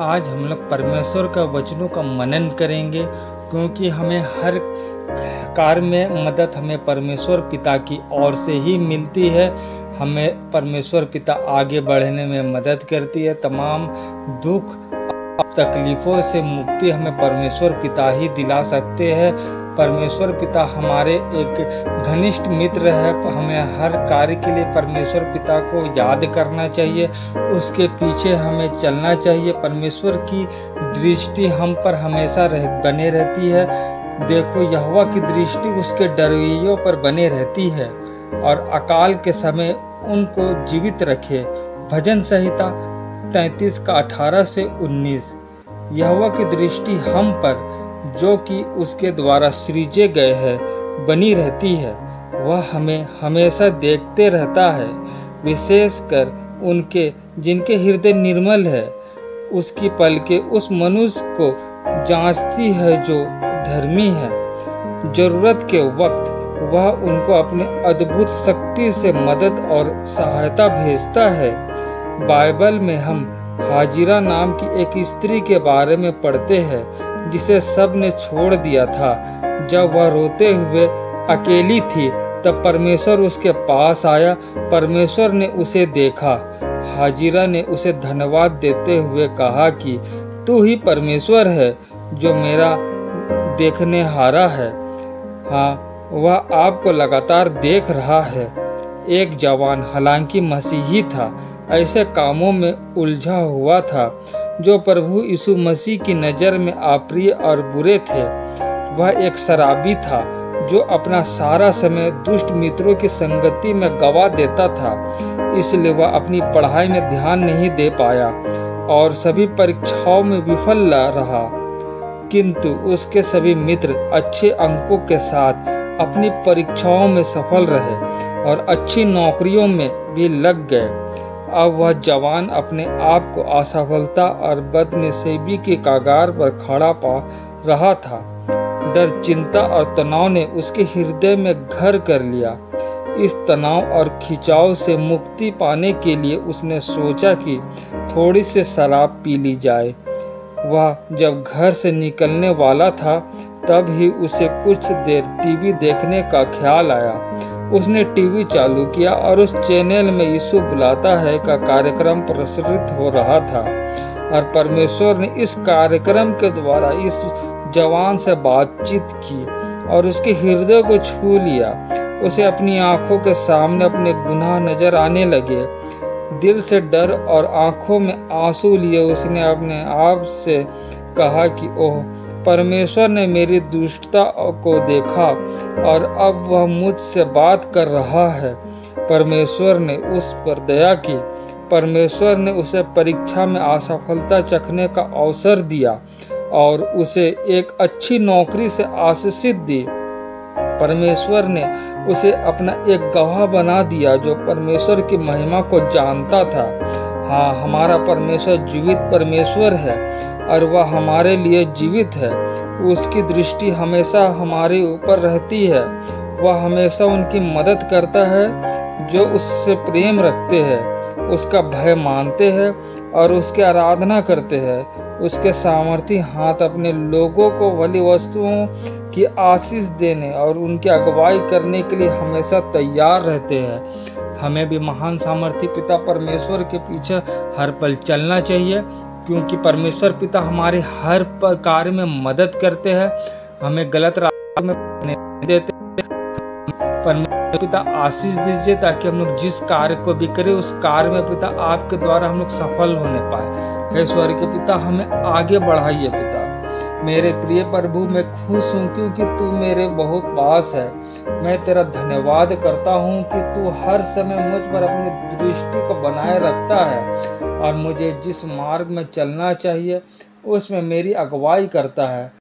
आज हम लोग परमेश्वर का वचनों का मनन करेंगे, क्योंकि हमें हर कार्य में मदद हमें परमेश्वर पिता की ओर से ही मिलती है। हमें परमेश्वर पिता आगे बढ़ने में मदद करती है। तमाम दुख तकलीफ़ों से मुक्ति हमें परमेश्वर पिता ही दिला सकते हैं। परमेश्वर पिता हमारे एक घनिष्ठ मित्र है। हमें हर कार्य के लिए परमेश्वर पिता को याद करना चाहिए, उसके पीछे हमें चलना चाहिए। परमेश्वर की दृष्टि हम पर हमेशा बने रहती है। देखो, यहोवा की दृष्टि उसके डरवैयों पर बने रहती है और अकाल के समय उनको जीवित रखे। भजन संहिता 33 का 18 से 19। यहोवा की दृष्टि हम पर, जो कि उसके द्वारा सृजे गए हैं, बनी रहती है। वह हमें हमेशा देखते रहता है, विशेषकर उनके जिनके हृदय निर्मल है। उसकी पलकें उस मनुष्य को जांचती है जो धर्मी है। जरूरत के वक्त वह उनको अपने अद्भुत शक्ति से मदद और सहायता भेजता है। बाइबल में हम हाजिरा नाम की एक स्त्री के बारे में पढ़ते हैं, जिसे सब ने छोड़ दिया था। जब वह रोते हुए अकेली थी, तब परमेश्वर उसके पास आया। परमेश्वर ने उसे देखा। हाजिरा ने उसे धन्यवाद देते हुए कहा कि तू ही परमेश्वर है जो मेरा देखने हारा है। हाँ, वह आपको लगातार देख रहा है। एक जवान, हालांकि मसीही था, ऐसे कामों में उलझा हुआ था जो प्रभु यीशु मसीह की नज़र में अप्रिय और बुरे थे। वह एक शराबी था जो अपना सारा समय दुष्ट मित्रों की संगति में गवा देता था। इसलिए वह अपनी पढ़ाई में ध्यान नहीं दे पाया और सभी परीक्षाओं में विफल रहा। किंतु उसके सभी मित्र अच्छे अंकों के साथ अपनी परीक्षाओं में सफल रहे और अच्छी नौकरियों में भी लग गए। अब वह जवान अपने आप को असफलता और बदनसीबी के कगार पर खड़ा पा रहा था। डर, चिंता और तनाव ने उसके हृदय में घर कर लिया। इस तनाव और खिंचाव से मुक्ति पाने के लिए उसने सोचा कि थोड़ी सी शराब पी ली जाए। वह जब घर से निकलने वाला था, तब ही उसे कुछ देर टीवी देखने का ख्याल आया। उसने टीवी चालू किया और उस चैनल में यीशु बुलाता है का कार्यक्रम प्रसारित हो रहा था और परमेश्वर ने इस कार्यक्रम के द्वारा इस जवान से बातचीत की और उसके हृदय को छू लिया। उसे अपनी आंखों के सामने अपने गुनाह नजर आने लगे। दिल से डर और आंखों में आंसू लिए उसने अपने आप से कहा कि ओह, परमेश्वर ने मेरी दुष्टता को देखा और अब वह मुझसे बात कर रहा है। परमेश्वर ने उस पर दया की। परमेश्वर ने उसे परीक्षा में असफलता चखने का अवसर दिया और उसे एक अच्छी नौकरी से आशीषित दी। परमेश्वर ने उसे अपना एक गवाह बना दिया जो परमेश्वर की महिमा को जानता था। हाँ, हमारा परमेश्वर जीवित परमेश्वर है और वह हमारे लिए जीवित है। उसकी दृष्टि हमेशा हमारे ऊपर रहती है। वह हमेशा उनकी मदद करता है जो उससे प्रेम रखते हैं, उसका भय मानते हैं और उसकी आराधना करते हैं। उसके सामर्थी हाथ अपने लोगों को भली वस्तुओं की आशीष देने और उनकी अगुवाई करने के लिए हमेशा तैयार रहते हैं। हमें भी महान सामर्थी पिता परमेश्वर के पीछे हर पल चलना चाहिए, क्योंकि परमेश्वर पिता हमारे हर कार्य में मदद करते हैं, हमें गलत रास्ते में नहीं देते। परमेश्वर पिता आशीष दीजिए ताकि हम लोग जिस कार्य को भी करें उस कार्य में पिता आपके द्वारा हम लोग सफल होने पाए। हे स्वर्ग के पिता, हमें आगे बढ़ाइए पिता। मेरे प्रिय प्रभु, मैं खुश हूँ क्योंकि तू मेरे बहुत पास है। मैं तेरा धन्यवाद करता हूँ कि तू हर समय मुझ पर अपनी दृष्टि को बनाए रखता है और मुझे जिस मार्ग में चलना चाहिए उसमें मेरी अगुवाई करता है।